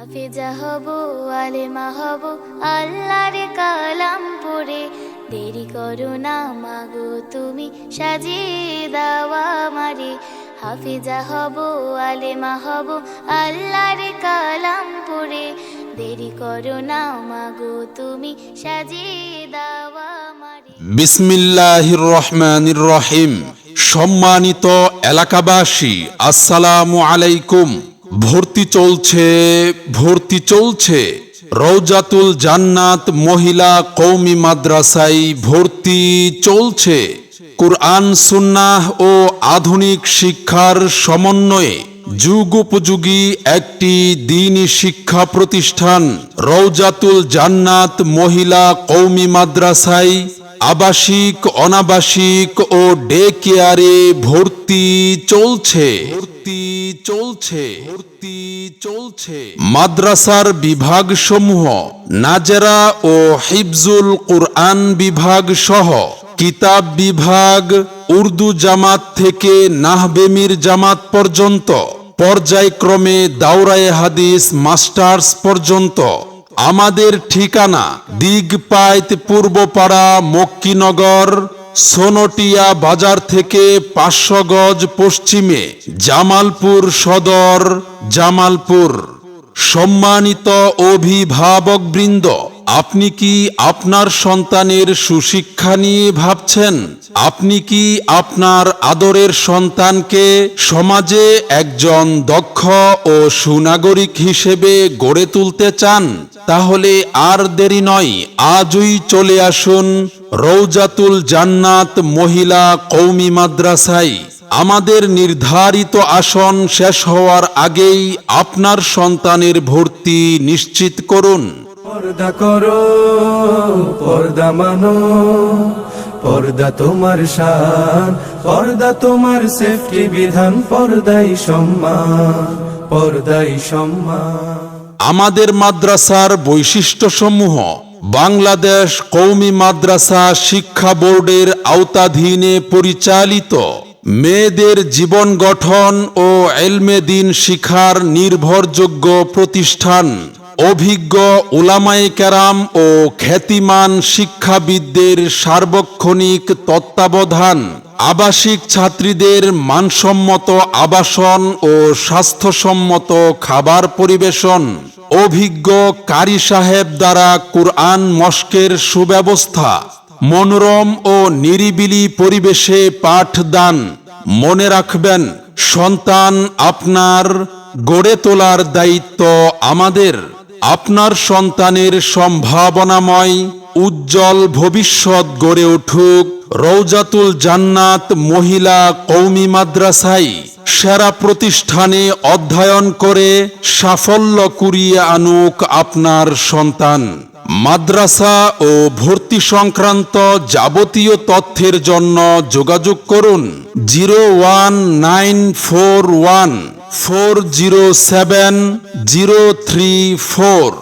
হাফেজা হব আলেমা হব আল্লাহর কালাম পড়ে, দেরি করো না মাগো তুমি সাজিয়ে দাও আমারে। হাফেজা হব আলেমা হব আল্লাহর কালাম পড়ে, দেরি করো না মাগো তুমি সাজিয়ে দাও আমারে। বিসমিল্লাহির রহমানির রহিম। সম্মানিত এলাকাবাসী, আসসালামু আলাইকুম। ভর্তি চলছে রওজাতুল জান্নাত মহিলা কওমি মাদ্রাসায় ভর্তি চলছে। কুরআন সুন্নাহ ও আধুনিক শিক্ষার সমন্বয়ে যুগোপযোগী একটি দ্বীনি শিক্ষা প্রতিষ্ঠান রওজাতুল জান্নাত মহিলা কওমি মাদ্রাসায় আবাসিক, অনাবাসিক ও ডে কেয়ারে ভর্তি চলছে। মাদ্রাসার বিভাগসমূহ নাজেরা ও হিফজুল কুরআন বিভাগ সহ কিতাব বিভাগ, উর্দু জামাত থেকে নাহবেমির জামাত পর্যন্ত, পর্যায়ক্রমে দাওরায়ে হাদিস মাস্টার্স পর্যন্ত। আমাদের ঠিকানা দিগপাইত পূর্বপাড়া, মক্কিনগর, সোনটিয়া বাজার থেকে 500 গজ পশ্চিমে, জামালপুর সদর, জামালপুর। সম্মানিত অভিভাবকবৃন্দ, আপনি কি আপনার সন্তানের সুশিক্ষা নিয়ে ভাবছেন? আপনি কি আপনার আদরের সন্তানকে সমাজে একজন দক্ষ ও সুনাগরিক হিসেবে গড়ে তুলতে চান? তাহলে আর দেরি নয়, আজই চলে আসুন রওজাতুল জান্নাত মহিলা কওমি মাদ্রাসায়। আমাদের নির্ধারিত আসন শেষ হওয়ার আগেই আপনার সন্তানের ভর্তি নিশ্চিত করুন। পর্দা করো, পর্দা মানো, পর্দা তোমার শান, পর্দা তোমার সেফটি বিধান, পর্দাই সম্মান, পর্দাই সম্মান। আমাদের মাদ্রাসার বৈশিষ্ট্যসমূহ: বাংলাদেশ কওমি মাদ্রাসা শিক্ষা বোর্ডের আওতাধীনে পরিচালিত, মেয়েদের জীবন গঠন ও ইলমে দ্বীন শিখার নির্ভরযোগ্য প্রতিষ্ঠান, অভিজ্ঞ উলামায়ে কেরাম ও খ্যাতিমান শিক্ষাবিদদের সার্বক্ষণিক তত্ত্বাবধান, আবাসিক ছাত্রীদের মানসম্মত আবাসন ও স্বাস্থ্যসম্মত খাবার পরিবেশন, অভিজ্ঞ কারি সাহেব দ্বারা কুরআন মস্কের সুব্যবস্থা, মনোরম ও নিরিবিলি পরিবেশে পাঠদান। মনে রাখবেন, সন্তান আপনার, গড়ে তোলার দায়িত্ব আমাদের। আপনার সন্তানের সম্ভাবনাময় উজ্জ্বল ভবিষ্যৎ গড়ে উঠুক রওজাতুল জান্নাত মহিলা কওমি মাদ্রাসায়। সেরা প্রতিষ্ঠানে অধ্যয়ন করে সাফল্য কুড়িয়ে আনুক আপনার সন্তান। মাদ্রাসা ও ভর্তি সংক্রান্ত যাবতীয় তথ্যের জন্য যোগাযোগ করুন 01941 407 034।